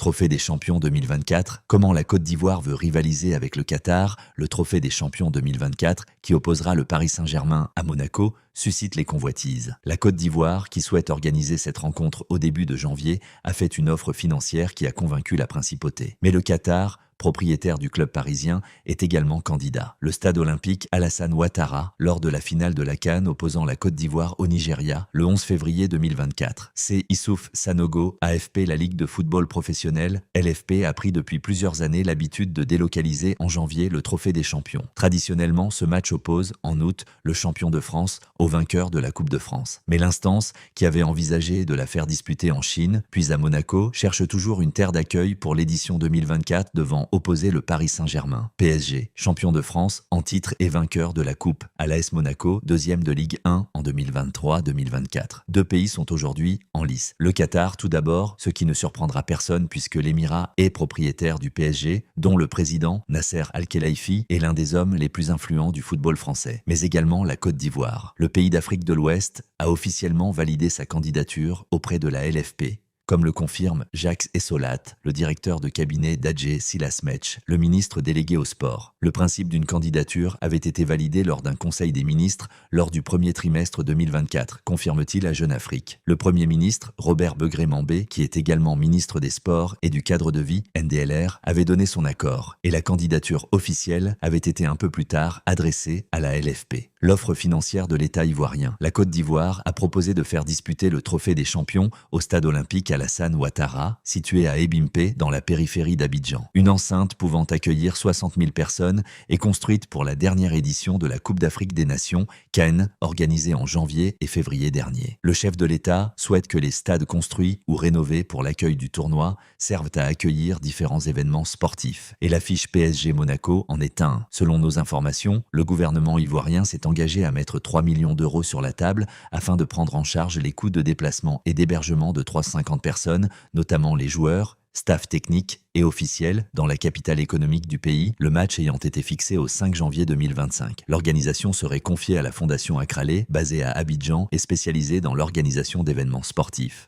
Trophée des champions 2024, comment la Côte d'Ivoire veut rivaliser avec le Qatar, le Trophée des champions 2024, qui opposera le Paris Saint-Germain à Monaco, suscite les convoitises. La Côte d'Ivoire, qui souhaite organiser cette rencontre au début de janvier, a fait une offre financière qui a convaincu la principauté. Mais le Qatar, propriétaire du club parisien, est également candidat. Le stade olympique Alassane Ouattara, lors de la finale de la CAN opposant la Côte d'Ivoire au Nigeria, le 11 février 2024. C'est Issouf Sanogo, AFP, la Ligue de football professionnel, LFP, a pris depuis plusieurs années l'habitude de délocaliser en janvier le Trophée des champions. Traditionnellement, ce match oppose, en août, le champion de France au vainqueur de la Coupe de France. Mais l'instance, qui avait envisagé de la faire disputer en Chine, puis à Monaco, cherche toujours une terre d'accueil pour l'édition 2024 devant opposer le Paris Saint-Germain. PSG, champion de France en titre et vainqueur de la Coupe, à l'AS Monaco, deuxième de Ligue 1 en 2023-2024. Deux pays sont aujourd'hui en lice. Le Qatar tout d'abord, ce qui ne surprendra personne puisque l'Émirat est propriétaire du PSG, dont le président, Nasser Al-Khelaifi, est l'un des hommes les plus influents du football français. Mais également la Côte d'Ivoire. Le pays d'Afrique de l'Ouest a officiellement validé sa candidature auprès de la LFP. Comme le confirme Jacques Essolat, le directeur de cabinet d'Adjé Silasmetch, le ministre délégué au sport. Le principe d'une candidature avait été validé lors d'un conseil des ministres lors du premier trimestre 2024, confirme-t-il à Jeune Afrique. Le Premier ministre, Robert Begré-Mambé, qui est également ministre des Sports et du Cadre de Vie, NDLR, avait donné son accord, et la candidature officielle avait été un peu plus tard adressée à la LFP. L'offre financière de l'État ivoirien. La Côte d'Ivoire a proposé de faire disputer le Trophée des champions au stade olympique Alassane Ouattara, situé à Ebimpe, dans la périphérie d'Abidjan. Une enceinte pouvant accueillir 60 000 personnes est construite pour la dernière édition de la Coupe d'Afrique des Nations, CAN, organisée en janvier et février dernier. Le chef de l'État souhaite que les stades construits ou rénovés pour l'accueil du tournoi servent à accueillir différents événements sportifs. Et l'affiche PSG Monaco en est un. Selon nos informations, le gouvernement ivoirien s'est engagé à mettre 3 millions d'euros sur la table afin de prendre en charge les coûts de déplacement et d'hébergement de 350 personnes, notamment les joueurs, staff technique et officiel, dans la capitale économique du pays, le match ayant été fixé au 5 janvier 2025. L'organisation serait confiée à la Fondation Akralé, basée à Abidjan et spécialisée dans l'organisation d'événements sportifs.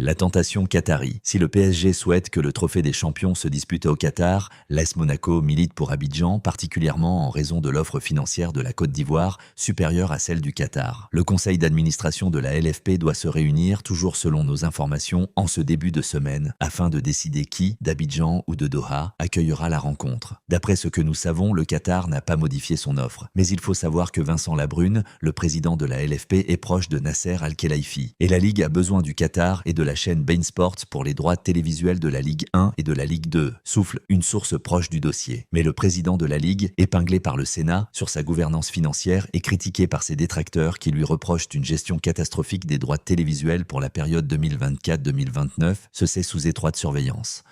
La tentation qatari. Si le PSG souhaite que le Trophée des champions se dispute au Qatar, l'AS Monaco milite pour Abidjan, particulièrement en raison de l'offre financière de la Côte d'Ivoire, supérieure à celle du Qatar. Le conseil d'administration de la LFP doit se réunir, toujours selon nos informations, en ce début de semaine, afin de décider qui, d'Abidjan ou de Doha, accueillera la rencontre. D'après ce que nous savons, le Qatar n'a pas modifié son offre. Mais il faut savoir que Vincent Labrune, le président de la LFP, est proche de Nasser Al-Khelaifi. Et la Ligue a besoin du Qatar et de la chaîne Bein Sports pour les droits télévisuels de la Ligue 1 et de la Ligue 2, souffle une source proche du dossier. Mais le président de la Ligue, épinglé par le Sénat sur sa gouvernance financière, est critiqué par ses détracteurs qui lui reprochent une gestion catastrophique des droits télévisuels pour la période 2024-2029, se sait sous étroite surveillance.